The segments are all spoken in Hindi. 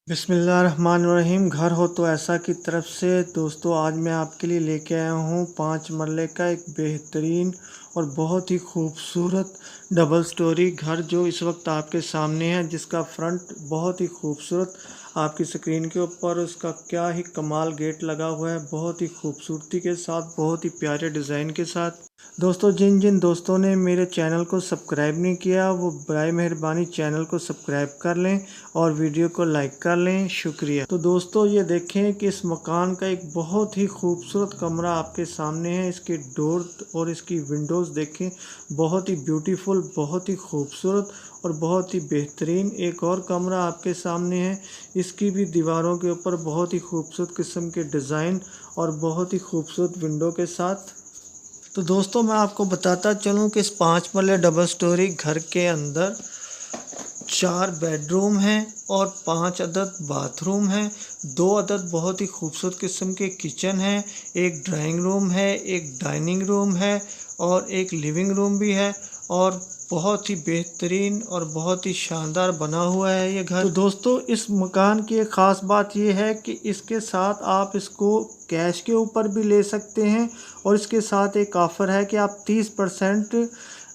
बिस्मिल्लाहिर्रहमानिर्रहीम। घर हो तो ऐसा की तरफ से दोस्तों आज मैं आपके लिए लेके आया हूँ 5 मरले का एक बेहतरीन और बहुत ही खूबसूरत डबल स्टोरी घर जो इस वक्त आपके सामने है, जिसका फ्रंट बहुत ही खूबसूरत आपकी स्क्रीन के ऊपर उसका क्या ही कमाल गेट लगा हुआ है, बहुत ही खूबसूरती के साथ, बहुत ही प्यारे डिज़ाइन के साथ। दोस्तों जिन जिन दोस्तों ने मेरे चैनल को सब्सक्राइब नहीं किया वो बराए मेहरबानी चैनल को सब्सक्राइब कर लें और वीडियो को लाइक कर लें, शुक्रिया। तो दोस्तों ये देखें कि इस मकान का एक बहुत ही खूबसूरत कमरा आपके सामने है। इसके डोर और इसकी विंडोज़ देखें, बहुत ही ब्यूटीफुल, बहुत ही खूबसूरत और बहुत ही बेहतरीन। एक और कमरा आपके सामने है, इसकी भी दीवारों के ऊपर बहुत ही खूबसूरत किस्म के डिज़ाइन और बहुत ही खूबसूरत विंडो के साथ। तो दोस्तों मैं आपको बताता चलूं कि इस 5 मरले डबल स्टोरी घर के अंदर 4 बेडरूम हैं और 5 अदद बाथरूम हैं। 2 अदद बहुत ही खूबसूरत किस्म के किचन हैं, एक ड्राइंग रूम है, एक डाइनिंग रूम है और एक लिविंग रूम भी है और बहुत ही बेहतरीन और बहुत ही शानदार बना हुआ है ये घर। तो दोस्तों इस मकान की एक ख़ास बात ये है कि इसके साथ आप इसको कैश के ऊपर भी ले सकते हैं और इसके साथ एक ऑफ़र है कि आप 30%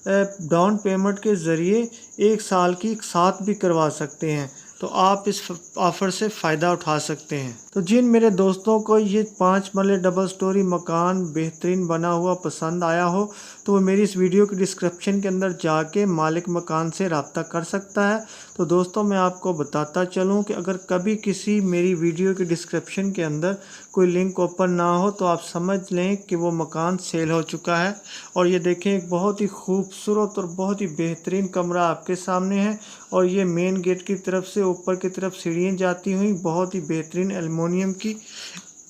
डाउन पेमेंट के ज़रिए 1 साल की साथ भी करवा सकते हैं। तो आप इस ऑफ़र से फ़ायदा उठा सकते हैं। तो जिन मेरे दोस्तों को ये 5 मरले डबल स्टोरी मकान बेहतरीन बना हुआ पसंद आया हो तो वो मेरी इस वीडियो की डिस्क्रिप्शन के अंदर जाके मालिक मकान से रब्ता कर सकता है। तो दोस्तों मैं आपको बताता चलूँ कि अगर कभी किसी मेरी वीडियो की डिस्क्रिप्शन के अंदर कोई लिंक ओपन ना हो तो आप समझ लें कि वो मकान सेल हो चुका है। और ये देखें एक बहुत ही खूबसूरत और बहुत ही बेहतरीन कमरा आपके सामने है और ये मेन गेट की तरफ से ऊपर की तरफ सीढ़ियाँ जाती हुई बहुत ही बेहतरीन एल्युमिनियम की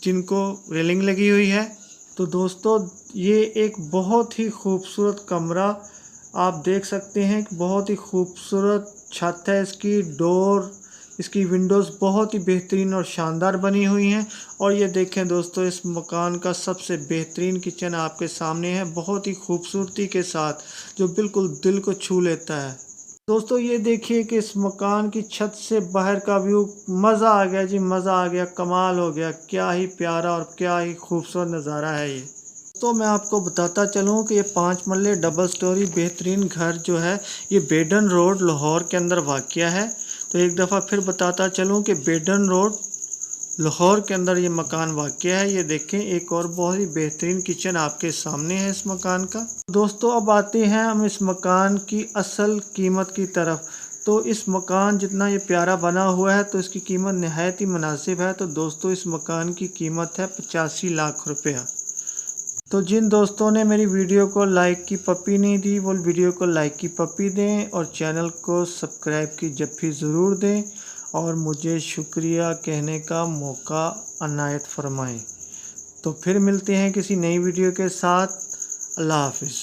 जिनको रेलिंग लगी हुई है। तो दोस्तों ये एक बहुत ही खूबसूरत कमरा आप देख सकते हैं कि बहुत ही खूबसूरत छत है, इसकी डोर, इसकी विंडोज़ बहुत ही बेहतरीन और शानदार बनी हुई हैं। और ये देखें दोस्तों इस मकान का सबसे बेहतरीन किचन आपके सामने है, बहुत ही खूबसूरती के साथ जो बिल्कुल दिल को छू लेता है। दोस्तों ये देखिए कि इस मकान की छत से बाहर का व्यू, मज़ा आ गया जी, मज़ा आ गया, कमाल हो गया, क्या ही प्यारा और क्या ही खूबसूरत नज़ारा है ये। तो मैं आपको बताता चलूँ कि ये 5 मरले डबल स्टोरी बेहतरीन घर जो है ये बेडन रोड लाहौर के अंदर वाक़या है। तो एक दफ़ा फिर बताता चलूँ कि बेडन रोड लाहौर के अंदर ये मकान वाक़या है। ये देखें एक और बहुत ही बेहतरीन किचन आपके सामने है इस मकान का। दोस्तों अब आते हैं हम इस मकान की असल कीमत की तरफ। तो इस मकान जितना ये प्यारा बना हुआ है तो इसकी कीमत नहायत ही मुनासिब है। तो दोस्तों इस मकान की कीमत है 85 लाख रुपया। तो जिन दोस्तों ने मेरी वीडियो को लाइक की पप्पी नहीं दी वो वीडियो को लाइक की पप्पी दें और चैनल को सब्सक्राइब की जप्फी ज़रूर दें और मुझे शुक्रिया कहने का मौका अनायत फरमाएं। तो फिर मिलते हैं किसी नई वीडियो के साथ। अल्लाह हाफ़िज़।